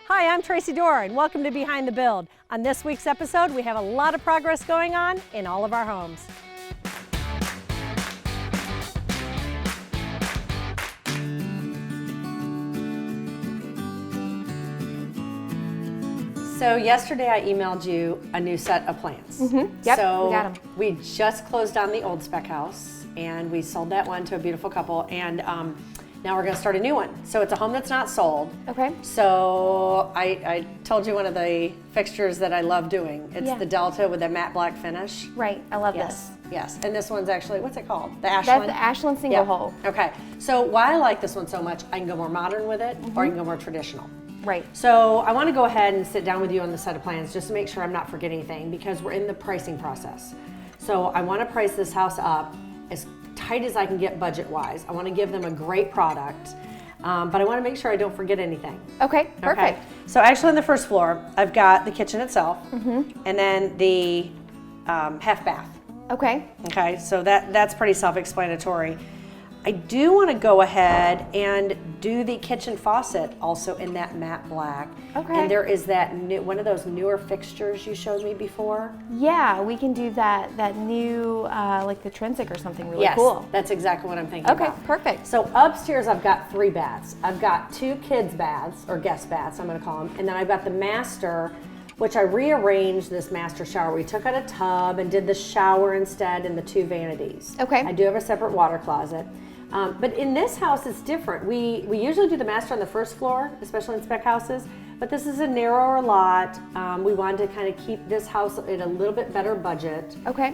Hi, I'm Tracee Dore, and welcome to Behind the Build. On this week's episode, we have a lot of progress going on in all of our homes. So yesterday I emailed you a new set of plans. Yep, so we got 'em. We just closed on the old spec house, and we sold that one to a beautiful couple, and now we're going to start a new one. So it's a home that's not sold. Okay. So I told you one of the fixtures that I love doing. It's Yeah. the Delta with a matte black finish. Right, I love Yes, this. yes. And this one's actually, what's it called? The Ashland? That's the Ashland single Yep. hole. Okay. So why I like this one so much, I can go more modern with it, or I can go more traditional. Right. So I want to go ahead and sit down with you on the set of plans just to make sure I'm not forgetting anything, because we're in the pricing process. So I want to price this house up as tight as I can get budget-wise. I want to give them a great product, but I want to make sure I don't forget anything. Okay, perfect. Okay. So actually on the first floor, I've got the kitchen itself, and then the half bath. Okay. Okay, so that's pretty self-explanatory. I do want to go ahead and do the kitchen faucet also in that matte black. Okay. And there is that one of those newer fixtures you showed me before. Yeah, we can do that new, like the Trensic or something really Yes, cool. that's exactly what I'm thinking Okay, about. perfect. So upstairs I've got 3 baths. I've got 2 kids baths, or guest baths I'm going to call them, and then I've got the master, which I rearranged this master shower. We took out a tub and did the shower instead and the 2 vanities. Okay. I do have a separate water closet. But in this house, it's different. We usually do the master on the first floor, especially in spec houses, but this is a narrower lot. We wanted to kind of keep this house at a little bit better budget. Okay.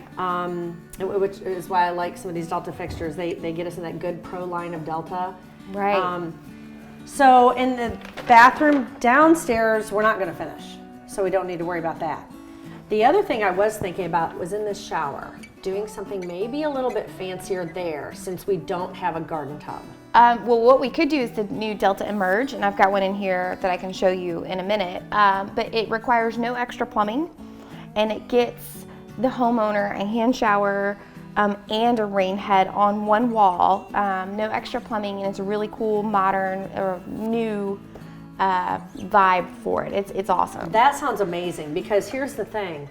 Which is why I like some of these Delta fixtures. They get us in that good pro line of Delta. Right. So in the bathroom downstairs, we're not going to finish, so we don't need to worry about that. The other thing I was thinking about was in the shower, doing something maybe a little bit fancier there, since we don't have a garden tub. Well, what we could do is the new Delta Emerge, and I've got one in here that I can show you in a minute, but it requires no extra plumbing, and it gets the homeowner a hand shower and a rain head on one wall, no extra plumbing, and it's a really cool, modern, or new vibe for it. It's awesome. That sounds amazing, because here's the thing.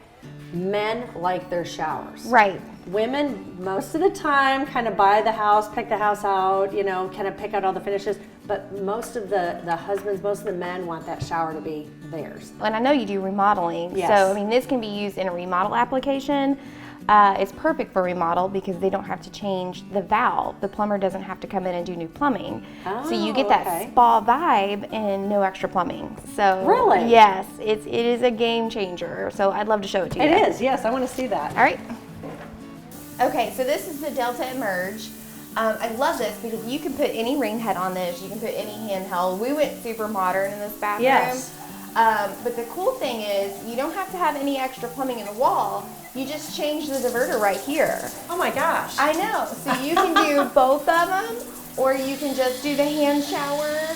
Men like their showers. Right. Women, most of the time, kind of buy the house, pick the house out, you know, kind of pick out all the finishes. But most of the husbands, most of the men want that shower to be theirs. And I know you do remodeling. Yes. So, I mean, this can be used in a remodel application. It's perfect for remodel because they don't have to change the valve. The plumber doesn't have to come in and do new plumbing. So you get that spa vibe and no extra plumbing. So really? Yes, it is a game changer. So I'd love to show it to you. It is, yes, I want to see that. All right. Okay, so this is the Delta Emerge. I love this because you can put any rain head on this. You can put any handheld. We went super modern in this bathroom. Yes. But the cool thing is you don't have to have any extra plumbing in the wall. You just change the diverter right here. Oh my gosh. I know. So you can do both of them, or you can just do the hand shower,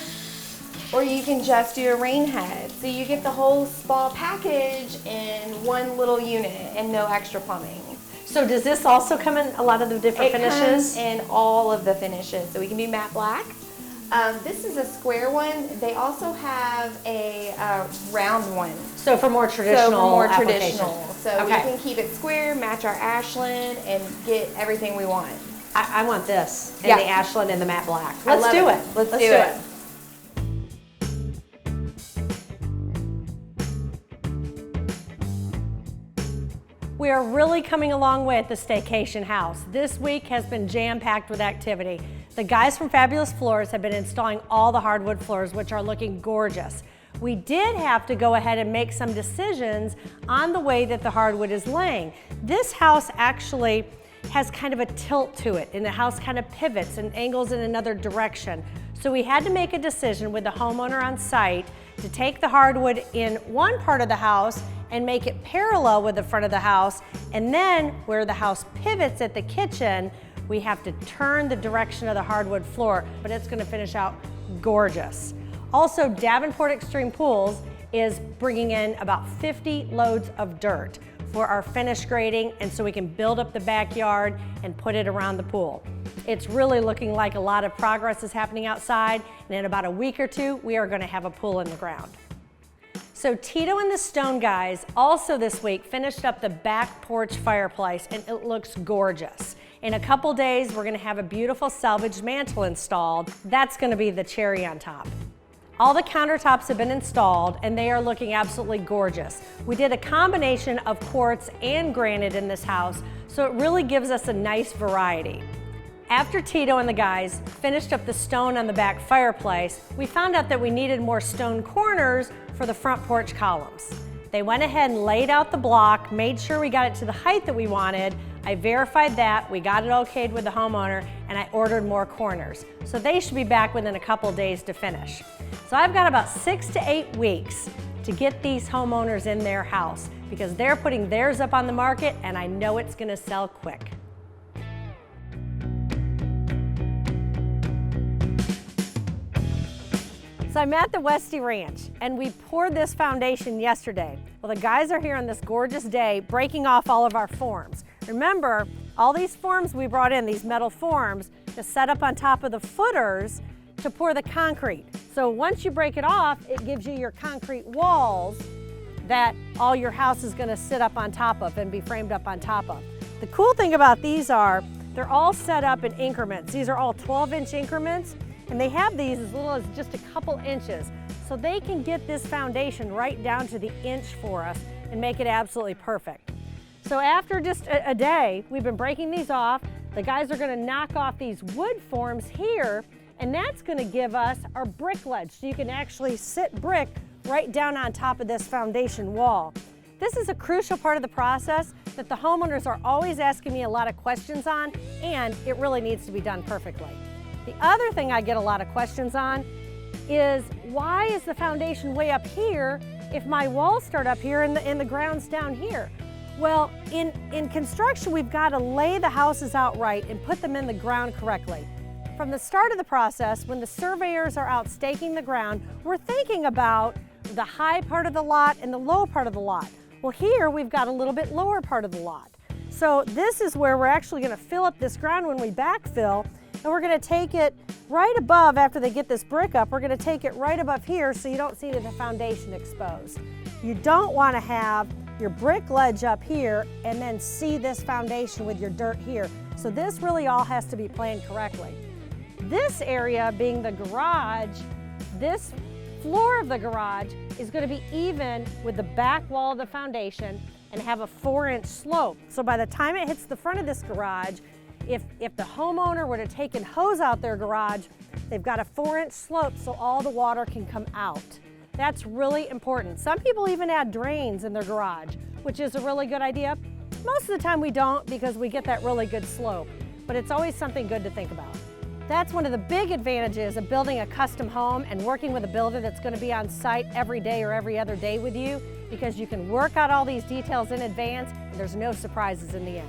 or you can just do a rain head. So you get the whole spa package in one little unit and no extra plumbing. So does this also come in a lot of the different finishes? Comes in all of the finishes. So we can do matte black. This is a square one. They also have a round one. So for more traditional application. So we can keep it square, match our Ashland, and get everything we want. I want this, and the Ashland and the matte black. Let's do it. Let's do it. We are really coming a long way at the staycation house. This week has been jam-packed with activity. The guys from Fabulous Floors have been installing all the hardwood floors, which are looking gorgeous. We did have to go ahead and make some decisions on the way that the hardwood is laying. This house actually has kind of a tilt to it, and the house kind of pivots and angles in another direction. So we had to make a decision with the homeowner on site to take the hardwood in one part of the house and make it parallel with the front of the house, and then where the house pivots at the kitchen, we have to turn the direction of the hardwood floor, but it's gonna finish out gorgeous. Also, Davenport Extreme Pools is bringing in about 50 loads of dirt for our finish grading, and so we can build up the backyard and put it around the pool. It's really looking like a lot of progress is happening outside, and in about a week or two, we are gonna have a pool in the ground. So Tito and the Stone guys also this week finished up the back porch fireplace, and it looks gorgeous. In a couple days, we're gonna have a beautiful salvage mantle installed. That's gonna be the cherry on top. All the countertops have been installed and they are looking absolutely gorgeous. We did a combination of quartz and granite in this house, so it really gives us a nice variety. After Tito and the guys finished up the stone on the back fireplace, we found out that we needed more stone corners for the front porch columns. They went ahead and laid out the block, made sure we got it to the height that we wanted. I verified that, we got it okayed with the homeowner, and I ordered more corners. So they should be back within a couple days to finish. So I've got about 6 to 8 weeks to get these homeowners in their house because they're putting theirs up on the market and I know it's gonna sell quick. So I'm at the Westy Ranch and we poured this foundation yesterday. Well, the guys are here on this gorgeous day breaking off all of our forms. Remember, all these forms we brought in, these metal forms, to set up on top of the footers to pour the concrete. So once you break it off, it gives you your concrete walls that all your house is gonna sit up on top of and be framed up on top of. The cool thing about these are, they're all set up in increments. These are all 12-inch increments, and they have these as little as just a couple inches. So they can get this foundation right down to the inch for us and make it absolutely perfect. So after just a day, we've been breaking these off. The guys are gonna knock off these wood forms here, and that's gonna give us our brick ledge. So you can actually sit brick right down on top of this foundation wall. This is a crucial part of the process that the homeowners are always asking me a lot of questions on, and it really needs to be done perfectly. The other thing I get a lot of questions on is why is the foundation way up here if my walls start up here and the ground's down here? Well, in construction, we've got to lay the houses out right and put them in the ground correctly. From the start of the process, when the surveyors are out staking the ground, we're thinking about the high part of the lot and the low part of the lot. Well, here we've got a little bit lower part of the lot. So this is where we're actually going to fill up this ground when we backfill, and we're going to take it right above, after they get this brick up, we're going to take it right above here so you don't see the foundation exposed. You don't want to have your brick ledge up here and then see this foundation with your dirt here. So this really all has to be planned correctly. This area being the garage, this floor of the garage is going to be even with the back wall of the foundation and have a 4-inch slope. So by the time it hits the front of this garage, if the homeowner were to take and hose out their garage, they've got a 4-inch slope so all the water can come out. That's really important. Some people even add drains in their garage, which is a really good idea. Most of the time we don't because we get that really good slope, but it's always something good to think about. That's one of the big advantages of building a custom home and working with a builder that's going to be on site every day or every other day with you, because you can work out all these details in advance and there's no surprises in the end.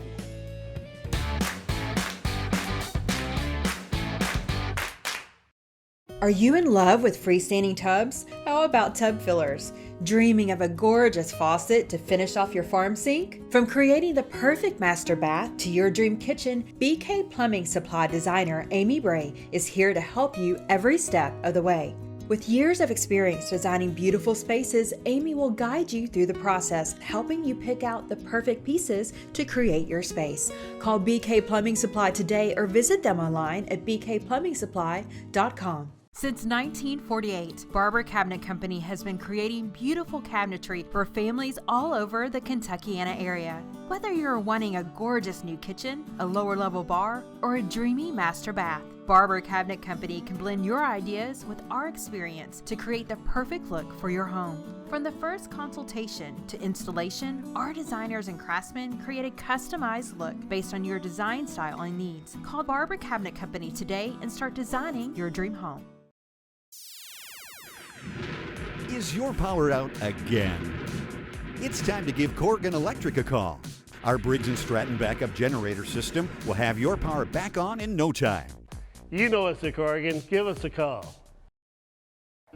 Are you in love with freestanding tubs? How about tub fillers? Dreaming of a gorgeous faucet to finish off your farm sink? From creating the perfect master bath to your dream kitchen, BK Plumbing Supply designer Amy Bray is here to help you every step of the way. With years of experience designing beautiful spaces, Amy will guide you through the process, helping you pick out the perfect pieces to create your space. Call BK Plumbing Supply today or visit them online at bkplumbingsupply.com. Since 1948, Barber Cabinet Company has been creating beautiful cabinetry for families all over the Kentuckiana area. Whether you're wanting a gorgeous new kitchen, a lower level bar, or a dreamy master bath, Barber Cabinet Company can blend your ideas with our experience to create the perfect look for your home. From the first consultation to installation, our designers and craftsmen create a customized look based on your design style and needs. Call Barber Cabinet Company today and start designing your dream home. Is your power out again? It's time to give Corgan Electric a call. Our Briggs & Stratton backup generator system will have your power back on in no time. You know us at Corgan. Give us a call.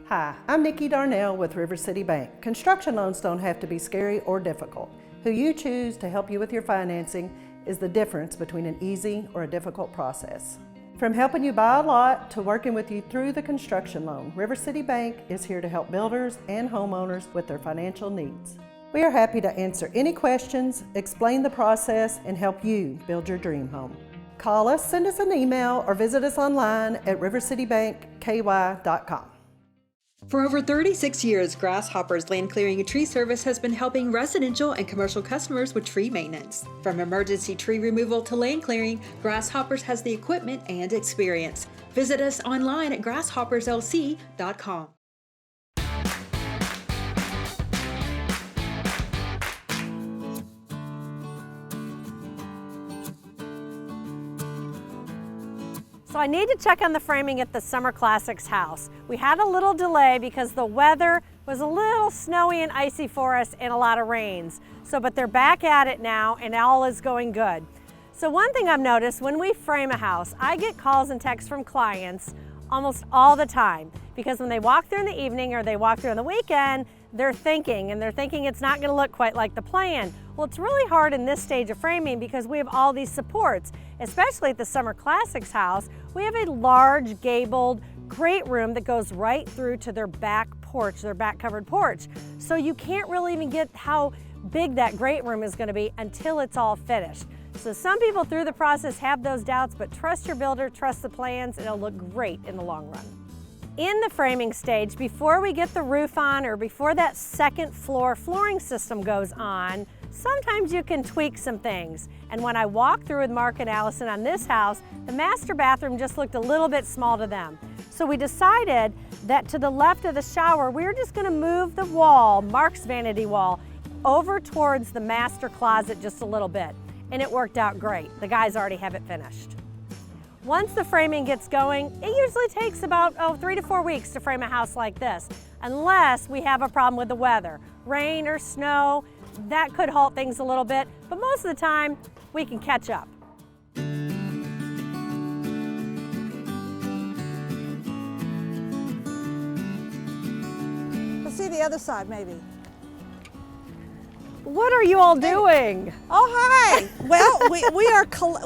Hi, I'm Nikki Darnell with River City Bank. Construction loans don't have to be scary or difficult. Who you choose to help you with your financing is the difference between an easy or a difficult process. From helping you buy a lot to working with you through the construction loan, River City Bank is here to help builders and homeowners with their financial needs. We are happy to answer any questions, explain the process, and help you build your dream home. Call us, send us an email, or visit us online at rivercitybankky.com. For over 36 years, Grasshopper's Land Clearing and Tree Service has been helping residential and commercial customers with tree maintenance. From emergency tree removal to land clearing, Grasshoppers has the equipment and experience. Visit us online at grasshopperslc.com. So I need to check on the framing at the Summer Classics house. We had a little delay because the weather was a little snowy and icy for us and a lot of rains. But they're back at it now and all is going good. So one thing I've noticed when we frame a house, I get calls and texts from clients almost all the time because when they walk through in the evening or they walk through on the weekend, they're thinking it's not gonna look quite like the plan. Well, it's really hard in this stage of framing because we have all these supports, especially at the Summer Classics house. We have a large gabled great room that goes right through to their back porch, their back covered porch. So you can't really even get how big that great room is gonna be until it's all finished. So some people through the process have those doubts, but trust your builder, trust the plans, and it'll look great in the long run. In the framing stage, before we get the roof on or before that second floor flooring system goes on, sometimes you can tweak some things. And when I walked through with Mark and Allison on this house, the master bathroom just looked a little bit small to them. So we decided that to the left of the shower, we were just gonna move the wall, Mark's vanity wall, over towards the master closet just a little bit. And it worked out great. The guys already have it finished. Once the framing gets going, it usually takes about 3 to 4 weeks to frame a house like this, unless we have a problem with the weather. Rain or snow, that could halt things a little bit, but most of the time, we can catch up. Let's see the other side, maybe. What are you all doing? Oh, hi. Well,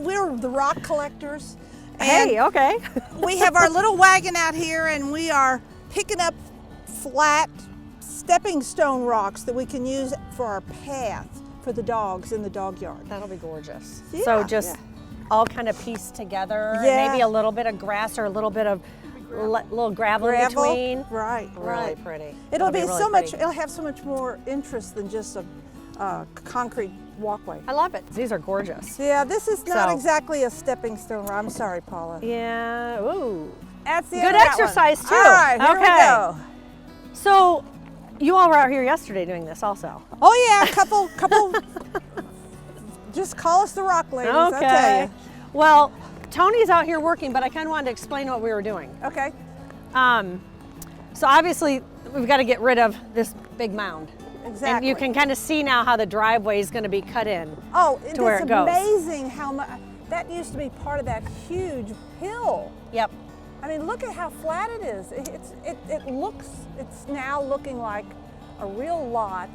we're the rock collectors. And Hey, okay. we have our little wagon out here, and we are picking up flat stepping stone rocks that we can use for our path for the dogs in the dog yard. That'll be gorgeous. Yeah, So just yeah. all kind of pieced together, Yeah. maybe a little bit of grass or a little bit of little gravel in between. Right, Really right. pretty. It'll be really so much. pretty. It'll have so much more interest than just a concrete walkway. I love it. These are gorgeous. Yeah, this is not So- exactly a stepping stone. I'm sorry, Paula. Yeah, ooh. That's the Good end of that one. exercise, too. All right, here we Okay. go. So you all were out here yesterday doing this also. Oh yeah, a couple. Just call us the rock ladies. I'll tell you. Well, Tony's out here working, but I kind of wanted to explain what we were doing. Okay. So obviously, we've got to get rid of this big mound. Exactly. And you can kind of see now how the driveway is going to be cut in. Oh, to where it's it goes. amazing how much that used to be part of that huge hill. Yep. I mean, look at how flat it is. It's now looking like a real lot,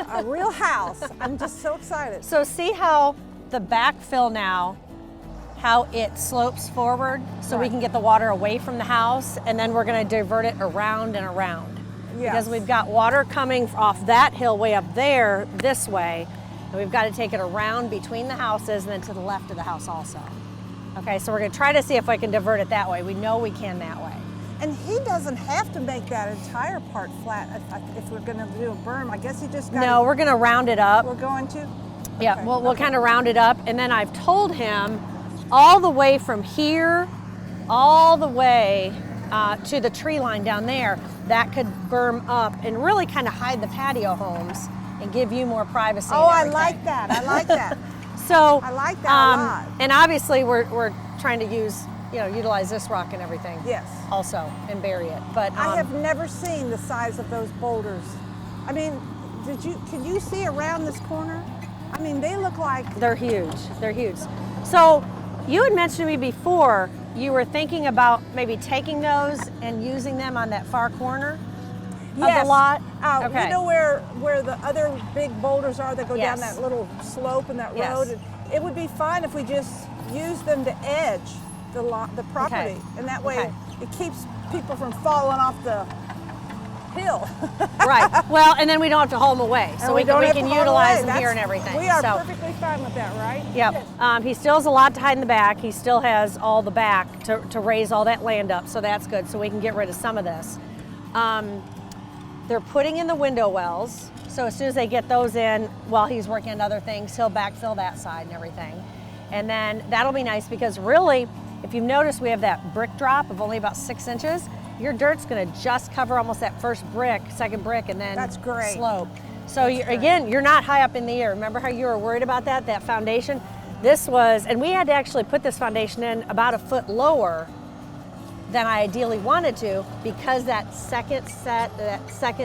a real house. I'm just so excited. So see how the backfill now, how it slopes forward so we Right. can get the water away from the house, and then we're going to divert it around and around. Yes. Because we've got water coming off that hill way up there this way, and we've got to take it around between the houses and then to the left of the house also. Okay, so we're going to try to see if I can divert it that way. We know we can that way. And he doesn't have to make that entire part flat if we're going to do a berm. I guess he just got. No, we're going to round it up. We're going to. Yeah, Okay, we'll kind of round it up, and then I've told him all the way from here, all the way to the tree line down there, that could berm up and really kind of hide the patio homes and give you more privacy. Oh, and I everything. like that. I like that. So I like that a lot. And obviously we're trying to utilize this rock and everything. Yes. Also, and bury it. But I have never seen the size of those boulders. I mean, can you see around this corner? I mean, they look like. they're huge. They're huge. So you had mentioned to me before you were thinking about maybe taking those and using them on that far corner of the lot. Okay. You know where the other big boulders are that go Yes. down that little slope in that Yes. road? It would be fine if we just used them to edge the property, Okay. and that way Okay. it keeps people from falling off the hill. Right. Well, and then we don't have to haul them away, so And we don't have can to haul utilize away. them here That's- and everything. We are so, perfectly fine with that, right? Yep. He still has a lot to hide in the back. He still has all the back to raise all that land up, so that's good. So we can get rid of some of this. They're putting in the window wells, so as soon as they get those in, while he's working on other things, he'll backfill that side and everything. And then that'll be nice because really, if you've noticed, we have that brick drop of only about 6 inches. Your dirt's gonna just cover almost that first brick, second brick, and then That's great. slope. So again, you're not high up in the air. Remember how you were worried about that foundation? This was, and we had to actually put this foundation in about a foot lower than I ideally wanted to, because that second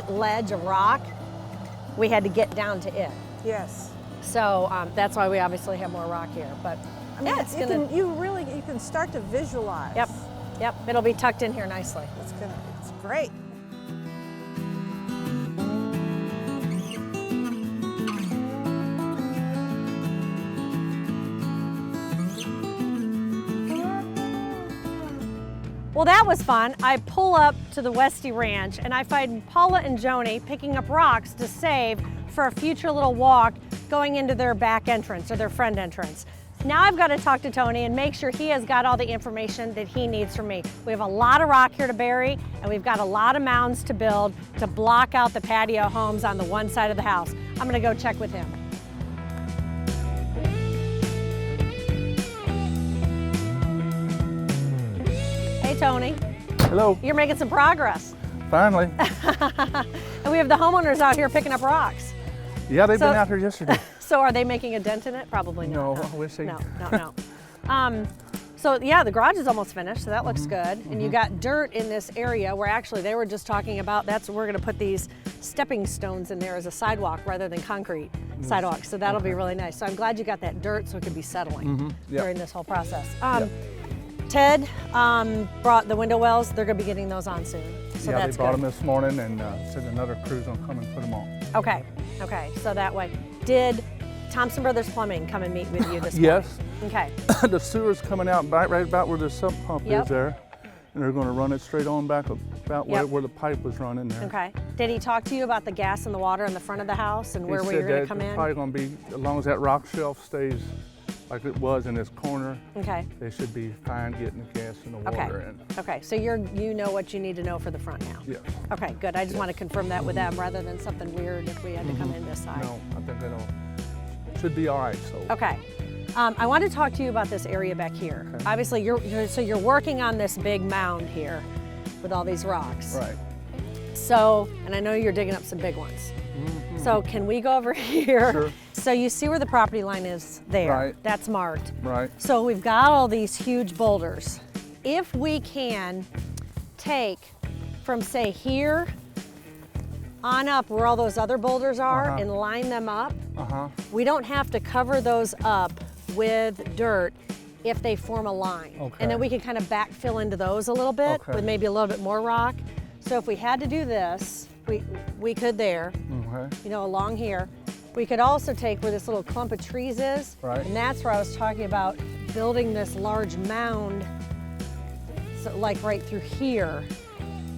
ledge of rock, we had to get down to it. Yes. So that's why we obviously have more rock here. But I mean, yeah, it's gonna. you can start to visualize. Yep. It'll be tucked in here nicely. It's great. Well, that was fun. I pull up to the Westy Ranch and I find Paula and Joni picking up rocks to save for a future little walk going into their back entrance or their front entrance. Now I've got to talk to Tony and make sure he has got all the information that he needs from me. We have a lot of rock here to bury, and we've got a lot of mounds to build to block out the patio homes on the one side of the house. I'm gonna go check with him. Hey Tony. Hello. You're making some progress. Finally. And we have the homeowners out here picking up rocks. Yeah, they've So- been out here yesterday. So are they making a dent in it? Probably No, not. I wish they- No. So yeah, the garage is almost finished, so that looks good. And you got dirt in this area where actually they were just talking about we're gonna put these stepping stones in there as a sidewalk rather than concrete sidewalk. So that'll be really nice. So I'm glad you got that dirt so it could be settling Yep. during this whole process. Ted brought the window wells. They're gonna be getting those on soon. So Yeah, that's they brought good. them this morning and said another crew's gonna come and put them on. Okay, so that way. Did Thompson Brothers Plumbing come and meet with you this morning? Yes. Okay, The sewer's coming out right about where the sump pump Yep. is there. And they're gonna run it straight on back about Yep. where the pipe was running there. okay. Did he talk to you about the gas and the water in the front of the house and He where said we were gonna that come it's in? probably gonna be, as long as that rock shelf stays like it was in this corner, Okay, they should be fine getting the gas and the okay, water in. okay. So you know what you need to know for the front now? Yes. Okay, good. I just want to confirm that with them rather than something weird if we had to come in this side. No, I think that'll, should be all right, so. Okay. I want to talk to you about this area back here. Okay. Obviously, you're working on this big mound here with all these rocks. Right. So, and I know you're digging up some big ones. So can we go over here? Sure. So you see where the property line is there. Right. That's marked. Right. So we've got all these huge boulders. If we can take from say here on up where all those other boulders are and line them up, we don't have to cover those up with dirt if they form a line. Okay. And then we can kind of backfill into those a little bit Okay. with maybe a little bit more rock. So if we had to do this, we could there, Okay. you know, along here. We could also take where this little clump of trees is, Right. and that's where I was talking about building this large mound, so like right through here,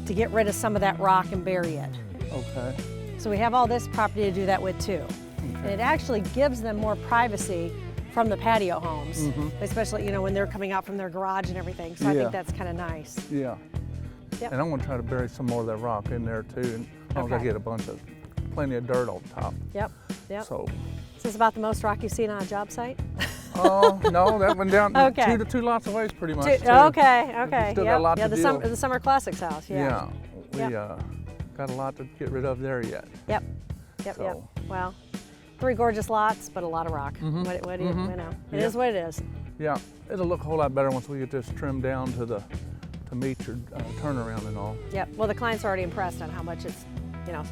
to get rid of some of that rock and bury it. Okay. So we have all this property to do that with too. And it actually gives them more privacy from the patio homes, especially, you know, when they're coming out from their garage and everything. So I Yeah. think that's kind of nice. Yeah. Yep. And I'm gonna try to bury some more of that rock in there too, and as long as I Okay. get plenty of dirt on top. Yep, yep. So, Is this about the most rock you've seen on a job site? oh no, that went down Okay. two lots of ways pretty much. Okay, too. okay. Still got a Yep. lot Yeah, to the deal. Summer Classics house, yeah. Yeah. We got a lot to get rid of there yet. Yep, yep. So- Well, 3 gorgeous lots, but a lot of rock. What do you know? It is what it is. Yeah, it'll look a whole lot better once we get this trimmed down to meet your turnaround and all. Yep. Well, the client's already impressed on how much it's, you know,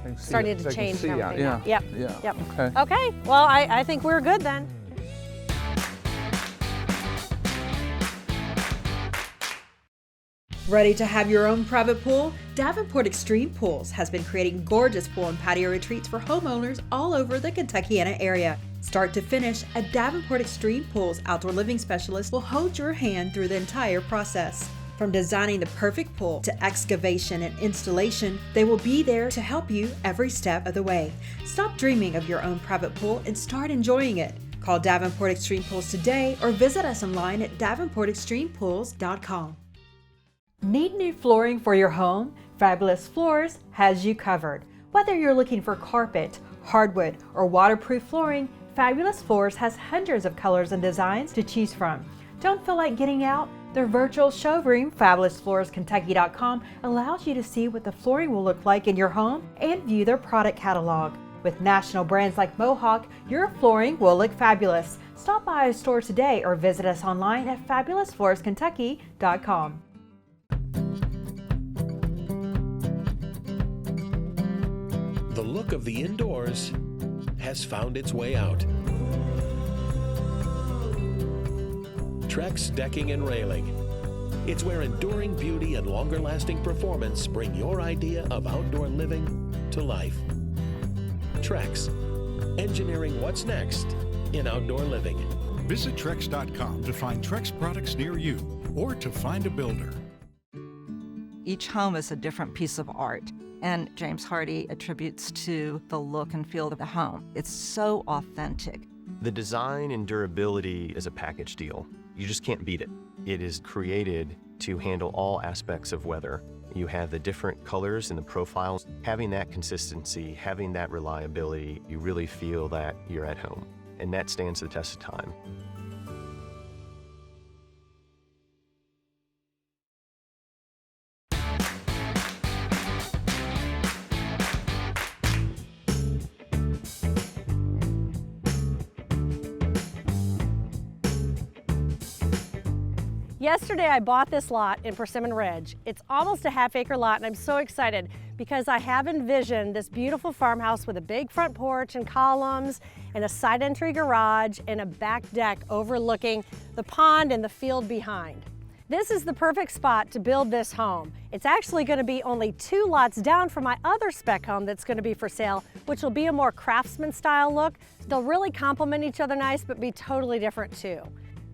They can see starting it. to They can change see and out. everything. Yeah. Yep. Yeah. Yep. Okay. Okay. Well, I think we're good then. Ready to have your own private pool? Davenport Extreme Pools has been creating gorgeous pool and patio retreats for homeowners all over the Kentuckiana area. Start to finish, a Davenport Extreme Pools outdoor living specialist will hold your hand through the entire process. From designing the perfect pool to excavation and installation, they will be there to help you every step of the way. Stop dreaming of your own private pool and start enjoying it. Call Davenport Extreme Pools today or visit us online at davenportextremepools.com. Need new flooring for your home? Fabulous Floors has you covered. Whether you're looking for carpet, hardwood, or waterproof flooring, Fabulous Floors has hundreds of colors and designs to choose from. Don't feel like getting out? Their virtual showroom, FabulousFloorsKentucky.com, allows you to see what the flooring will look like in your home and view their product catalog. With national brands like Mohawk, your flooring will look fabulous. Stop by a store today or visit us online at FabulousFloorsKentucky.com. The look of the indoors has found its way out. Trex decking and railing. It's where enduring beauty and longer-lasting performance bring your idea of outdoor living to life. Trex, engineering what's next in outdoor living. Visit Trex.com to find Trex products near you or to find a builder. Each home is a different piece of art, and James Hardy attributes to the look and feel of the home. It's so authentic. The design and durability is a package deal. You just can't beat it. It is created to handle all aspects of weather. You have the different colors and the profiles. Having that consistency, having that reliability, you really feel that you're at home, and that stands the test of time. Yesterday I bought this lot in Persimmon Ridge. It's almost a half-acre lot and I'm so excited because I have envisioned this beautiful farmhouse with a big front porch and columns and a side entry garage and a back deck overlooking the pond and the field behind. This is the perfect spot to build this home. It's actually going to be only 2 lots down from my other spec home that's going to be for sale, which will be a more Craftsman style look. They'll really complement each other nice but be totally different too.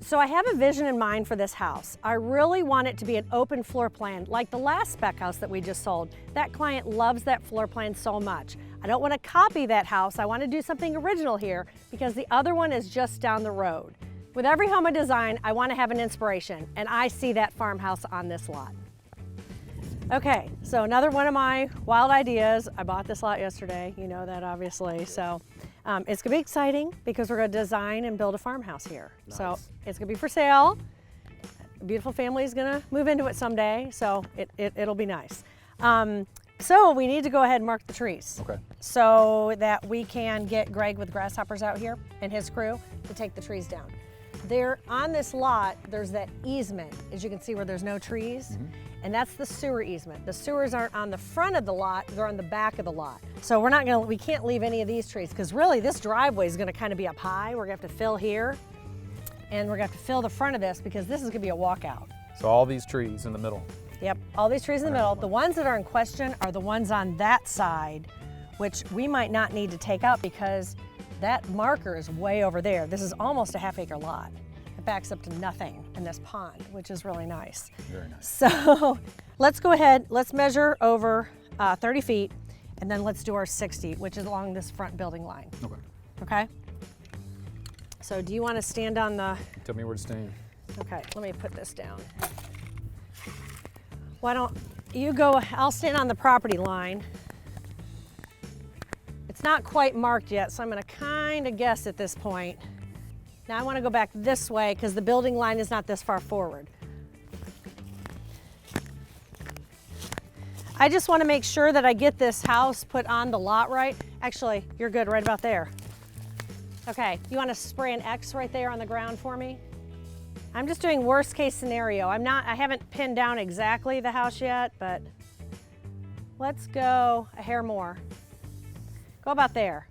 So I have a vision in mind for this house. I really want it to be an open floor plan like the last spec house that we just sold. That client loves that floor plan so much. I don't want to copy that house. I want to do something original here because the other one is just down the road. With every home I design, I want to have an inspiration, and I see that farmhouse on this lot. Okay, so another one of my wild ideas. I bought this lot yesterday, you know that obviously. So it's gonna be exciting because we're gonna design and build a farmhouse here. Nice. So it's gonna be for sale. A beautiful family is gonna move into it someday, so it'll be nice. So we need to go ahead and mark the trees. Okay. So that we can get Greg with Grasshoppers out here and his crew to take the trees down. There, on this lot, there's that easement, as you can see where there's no trees. And that's the sewer easement. The sewers aren't on the front of the lot, they're on the back of the lot. So we can't leave any of these trees because really this driveway is gonna kind of be up high. We're gonna have to fill here and we're gonna have to fill the front of this because this is gonna be a walkout. So all these trees in the middle. Yep, all these trees in the middle. The ones that are in question are the ones on that side, which we might not need to take out because that marker is way over there. This is almost a half-acre lot. It backs up to nothing in this pond, which is really nice. Very nice. So let's go ahead, let's measure over 30 feet, and then let's do our 60, which is along this front building line. Okay. Okay? So do you want to stand on the... Tell me where to stand. Okay, let me put this down. Why don't you go, I'll stand on the property line. It's not quite marked yet, so I'm gonna kind of guess at this point. Now I want to go back this way because the building line is not this far forward. I just want to make sure that I get this house put on the lot right. Actually, you're good right about there. Okay, you want to spray an X right there on the ground for me? I'm just doing worst case scenario. I haven't pinned down exactly the house yet, but let's go a hair more. Go about there.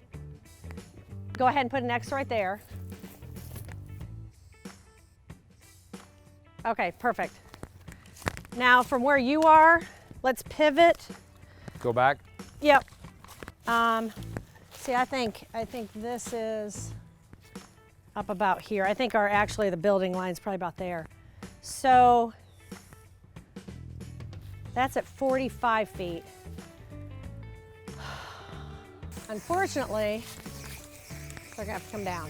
Go ahead and put an X right there. Okay, perfect. Now from where you are, let's pivot. Go back. Yep. See, I think this is up about here. I think actually the building line's probably about there. So that's at 45 feet. Unfortunately, they're gonna have to come down.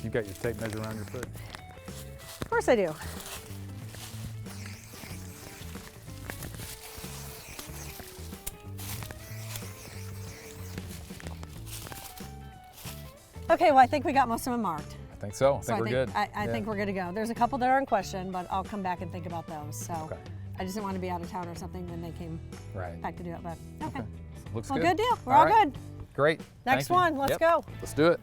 You got your tape measure around your foot? Of course I do. Okay, well, I think we got most of them marked. I think so. I think we're good. I think we're good to go. There's a couple that are in question, but I'll come back and think about those. So Okay. I just didn't want to be out of town or something when they came back to do it, but okay. Looks well, good. good deal. We're all right. good. Great. Next Thank you. one, let's Yep. go. Let's do it.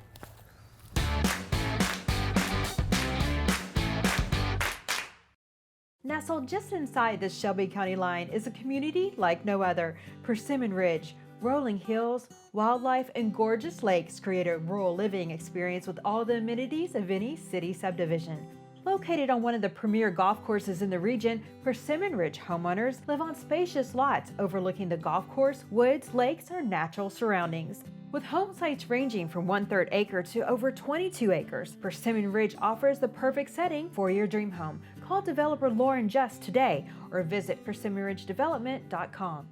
Nestled just inside the Shelby County line is a community like no other. Persimmon Ridge, rolling hills, wildlife, and gorgeous lakes create a rural living experience with all the amenities of any city subdivision. Located on one of the premier golf courses in the region, Persimmon Ridge homeowners live on spacious lots overlooking the golf course, woods, lakes, or natural surroundings. With home sites ranging from 1/3 acre to over 22 acres, Persimmon Ridge offers the perfect setting for your dream home. Call developer Lauren Just today or visit PersimmonRidgeDevelopment.com.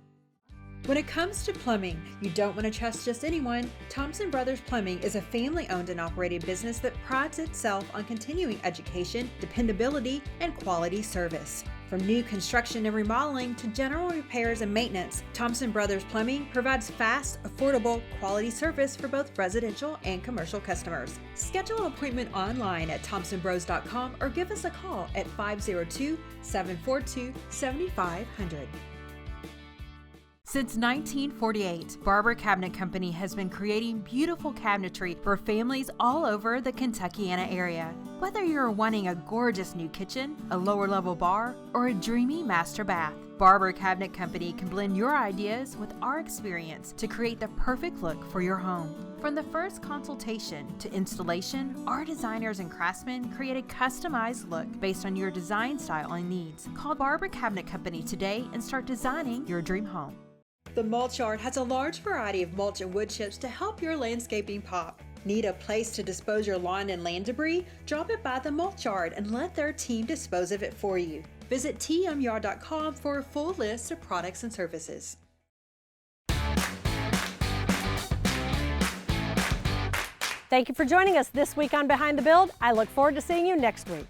When it comes to plumbing, you don't want to trust just anyone. Thompson Brothers Plumbing is a family-owned and operated business that prides itself on continuing education, dependability, and quality service. From new construction and remodeling to general repairs and maintenance, Thompson Brothers Plumbing provides fast, affordable, quality service for both residential and commercial customers. Schedule an appointment online at thompsonbros.com or give us a call at 502-742-7500. Since 1948, Barber Cabinet Company has been creating beautiful cabinetry for families all over the Kentuckiana area. Whether you're wanting a gorgeous new kitchen, a lower level bar, or a dreamy master bath, Barber Cabinet Company can blend your ideas with our experience to create the perfect look for your home. From the first consultation to installation, our designers and craftsmen create a customized look based on your design style and needs. Call Barber Cabinet Company today and start designing your dream home. The Mulch Yard has a large variety of mulch and wood chips to help your landscaping pop. Need a place to dispose your lawn and land debris? Drop it by the Mulch Yard and let their team dispose of it for you. Visit tmyard.com for a full list of products and services. Thank you for joining us this week on Behind the Build. I look forward to seeing you next week.